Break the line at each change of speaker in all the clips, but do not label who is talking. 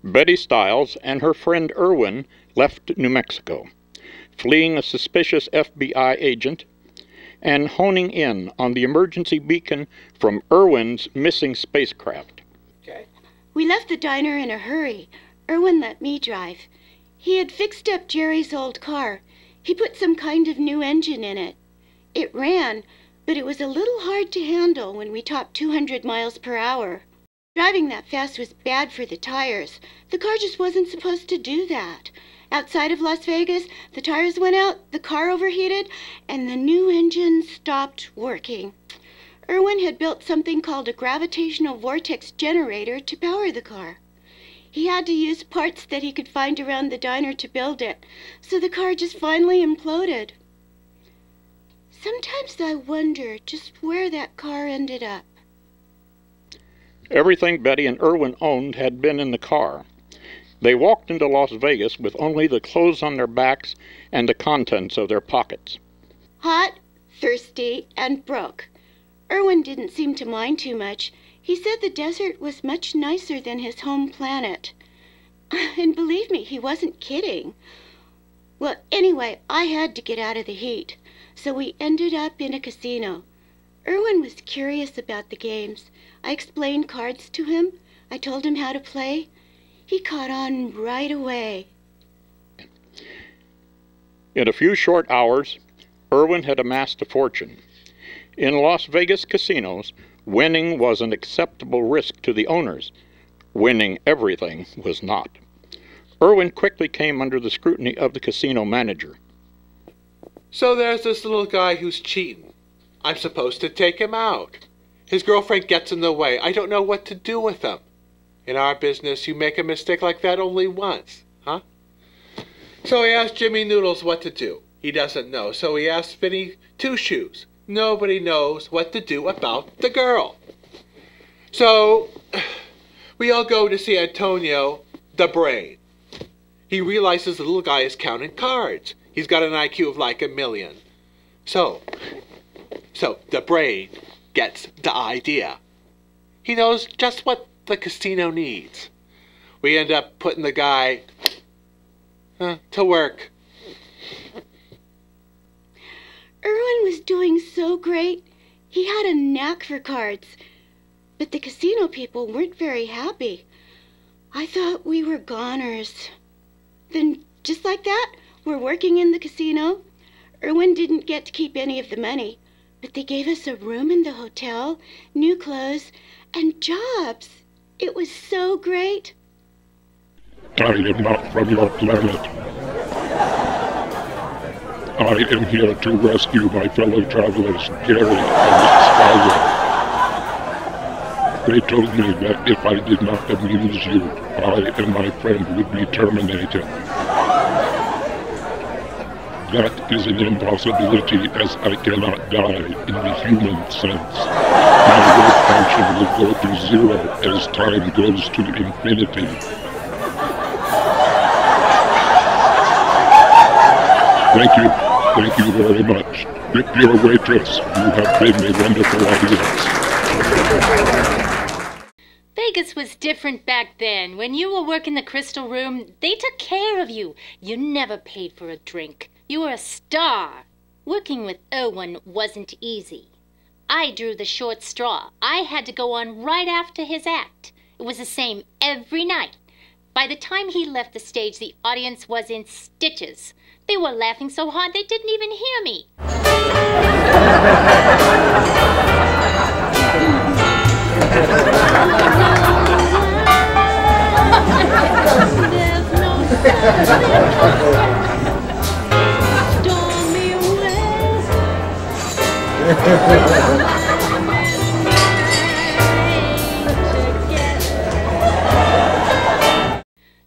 Betty Stiles and her friend Irwin left New Mexico, fleeing a suspicious FBI agent and honing in on the emergency beacon from Irwin's missing spacecraft.
Okay.
We left the diner in a hurry. Irwin let me drive. He had fixed up Jerry's old car. He put some kind of new engine in it. It ran, but it was a little hard to handle when we topped 200 miles per hour. Driving that fast was bad for the tires. The car just wasn't supposed to do that. Outside of Las Vegas, the tires went out, the car overheated, and the new engine stopped working. Irwin had built something called a gravitational vortex generator to power the car. He had to use parts that he could find around the diner to build it, so the car just finally imploded. Sometimes I wonder just where that car ended up.
Everything Betty and Irwin owned had been in the car. They walked into Las Vegas with only the clothes on their backs and the contents of their pockets.
Hot, thirsty, and broke. Irwin didn't seem to mind too much. He said the desert was much nicer than his home planet. And believe me, he wasn't kidding. Well, anyway, I had to get out of the heat, so we ended up in a casino. Irwin was curious about the games. I explained cards to him. I told him how to play. He caught on right away.
In a few short hours, Irwin had amassed a fortune. In Las Vegas casinos, winning was an acceptable risk to the owners. Winning everything was not. Irwin quickly came under the scrutiny of the casino manager.
So there's this little guy who's cheating. I'm supposed to take him out. His girlfriend gets in the way. I don't know what to do with him. In our business, you make a mistake like that only once, huh? So he asked Jimmy Noodles what to do. He doesn't know, so he asked Vinny Two Shoes. Nobody knows what to do about the girl. So we all go to see Antonio, the brain. He realizes the little guy is counting cards. He's got an IQ of like 1,000,000. So the brain gets the idea. He knows just what the casino needs. We end up putting the guy to work.
Irwin was doing so great. He had a knack for cards. But the casino people weren't very happy. I thought we were goners. Then, just like that, we're working in the casino. Irwin didn't get to keep any of the money, but they gave us a room in the hotel, new clothes, and jobs. It was so great.
I am not from your planet. I am here to rescue my fellow travelers, Jerry and Skylar. They told me that if I did not amuse you, I and my friend would be terminated. That is an impossibility, as I cannot die in the human sense. My weight function will go to zero as time goes to infinity. Thank you very much. Tip your waitress. You have been a wonderful audience.
Vegas was different back then. When you were working the Crystal Room, they took care of you. You never paid for a drink. You were a star. Working with Irwin wasn't easy. I drew the short straw. I had to go on right after his act. It was the same every night. By the time he left the stage, the audience was in stitches. They were laughing so hard they didn't even hear me.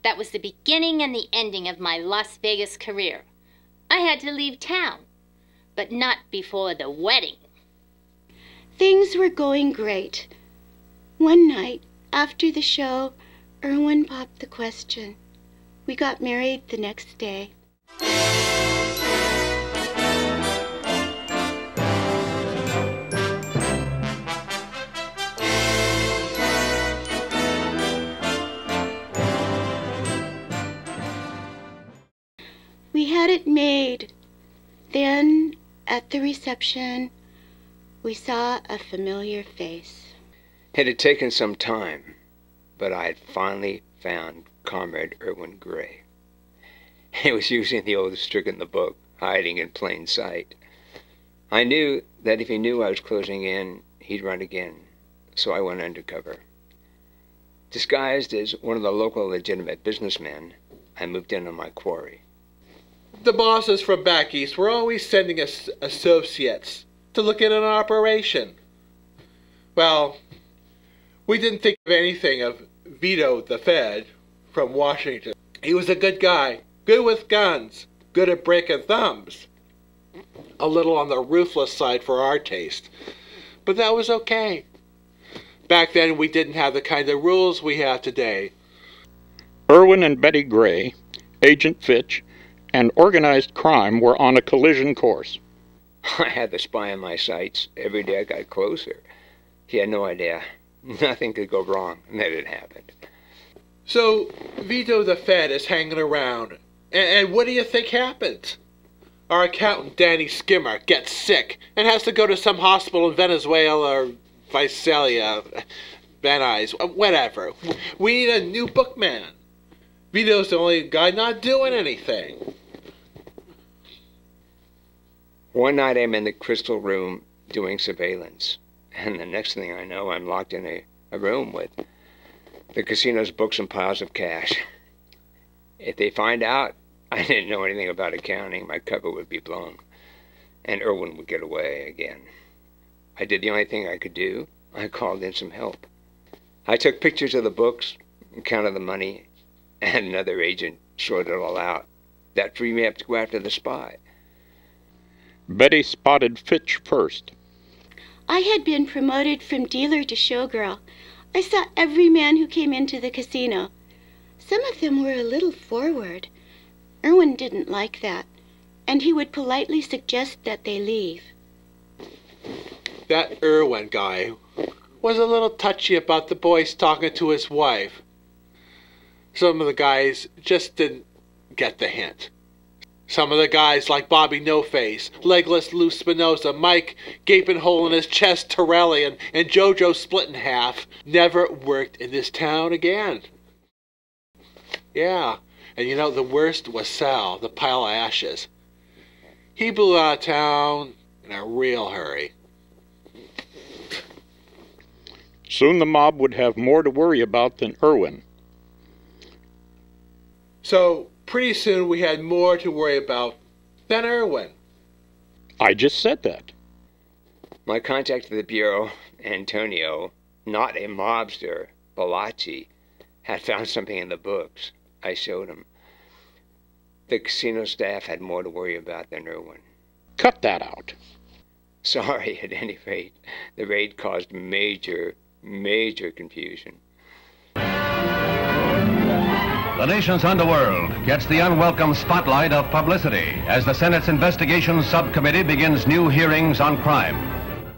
That was the beginning and the ending of my Las Vegas career. I had to leave town, but not before the wedding.
Things were going great. One night, after the show, Irwin popped the question. We got married the next day. it made. Then, at the reception, we saw a familiar face.
It had taken some time, but I had finally found Comrade Irwin Gray. He was using the oldest trick in the book, hiding in plain sight. I knew that if he knew I was closing in, he'd run again, so I went undercover. Disguised as one of the local legitimate businessmen, I moved in on my quarry.
The bosses from back east were always sending us associates to look at an operation. Well, we didn't think of anything of Vito the Fed from Washington. He was a good guy, good with guns, good at breaking thumbs. A little on the ruthless side for our taste, but that was okay. Back then we didn't have the kind of rules we have today.
Irwin and Betty Gray, Agent Fitch, and organized crime were on a collision course.
I had the spy in my sights. Every day I got closer. He had no idea. Nothing could go wrong, and that had happened.
So, Vito the Fed is hanging around. And what do you think happens? Our accountant, Danny Skimmer, gets sick and has to go to some hospital in Venezuela or Visalia, Venice, whatever. We need a new bookman. Vito's the only guy not doing anything.
One night I'm in the crystal room doing surveillance, and the next thing I know, I'm locked in a room with the casino's books and piles of cash. If they find out I didn't know anything about accounting, my cover would be blown, and Irwin would get away again. I did the only thing I could do. I called in some help. I took pictures of the books, counted the money, and another agent sorted it all out. That freed me up to go after the spy.
Betty spotted Fitch first.
I had been promoted from dealer to showgirl. I saw every man who came into the casino. Some of them were a little forward. Irwin didn't like that, and he would politely suggest that they leave.
That Irwin guy was a little touchy about the boys talking to his wife. Some of the guys just didn't get the hint. Some of the guys like Bobby No-Face, Legless Lou Spinoza, Mike Gaping Hole in His Chest Torelli, and Jojo Split in Half never worked in this town again. Yeah, and you know, the worst was Sal, the pile of ashes. He blew out of town in a real hurry.
Soon the mob would have more to worry about than Irwin.
So, pretty soon we had more to worry about than Irwin.
I just said that.
My contact at the Bureau, Antonio, not a mobster, Balachi, had found something in the books. I showed him. The casino staff had more to worry about than Irwin.
Cut that out.
Sorry, at any rate, the raid caused major confusion.
The nation's underworld gets the unwelcome spotlight of publicity as the Senate's Investigations Subcommittee begins new hearings on crime.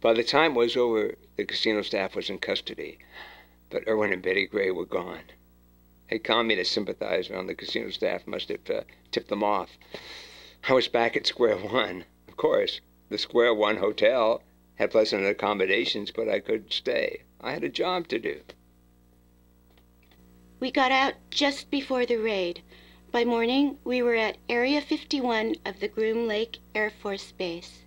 By the time it was over, the casino staff was in custody, but Irwin and Betty Gray were gone. A communist sympathizer on the casino staff must have tipped them off. I was back at square one. Of course, the Square One Hotel had pleasant accommodations, but I couldn't stay. I had a job to do.
We got out just before the raid. By morning, we were at Area 51 of the Groom Lake Air Force Base.